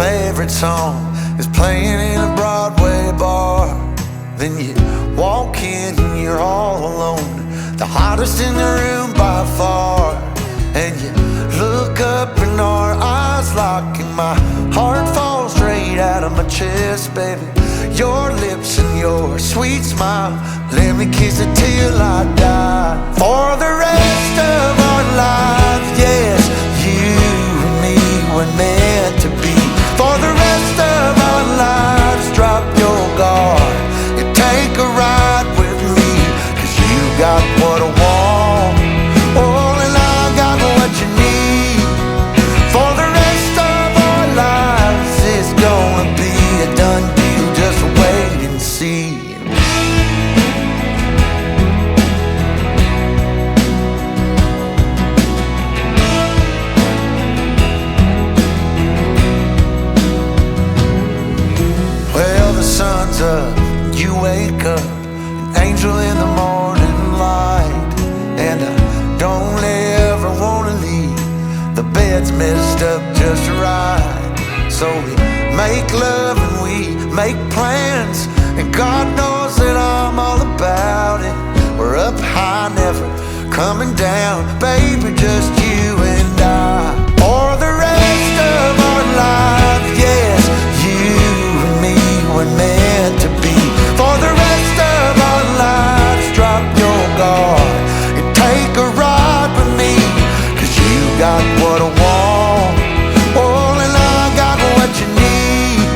favorite song is playing in a Broadway bar. Then you walk in and you're all alone, the hottest in the room by far. And you look up and our eyes lock, and my heart falls straight out of my chest, baby. Your lips and your sweet smile, let me kiss it till I die. For the rest of our lives, yes, you and me were meant to be. For the rest of our lives, drop your guard and take a ride with me, 'cause you got what I want, oh, and I got what you need. For the rest of our lives, it's gonna be a done deal, just wait and see. Well, the sun's up, you wake up, an angel in the morning light. And I don't ever wanna leave, the bed's messed up just right. So we make love and we make plans, and God knows that I'm all about it. We're up high, never coming down, baby, just you and I. For the rest of our lives, yes, you and me were meant to be. For the rest of our lives, drop your guard and take a ride with me, 'cause you got what I want, oh, and I got what you need.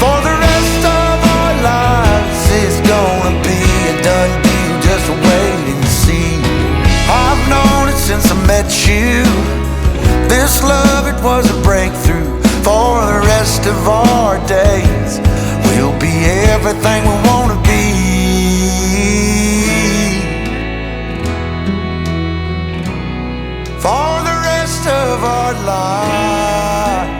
For the rest of our lives, it's gonna be a done deal, just wait and see. I've known it since I met you, this love, it was a breakthrough. For the rest of our days, we'll be everything we wanna be. For the rest of our lives,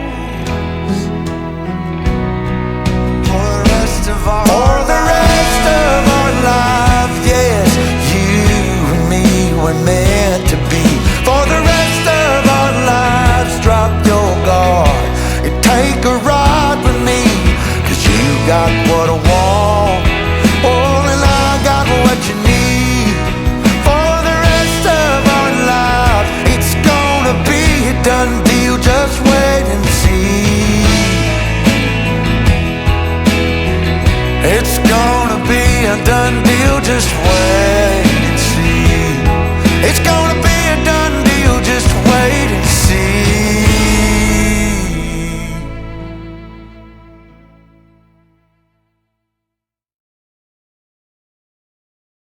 for the rest of our lives, yes, you and me were meant to be. For the rest of our lives, drop your guard and take a ride with me, 'cause you got what I want, oh, and I got what you need. For the rest of our lives, it's gonna be a done deal, just wait and see. It's gonna be a done deal, just wait.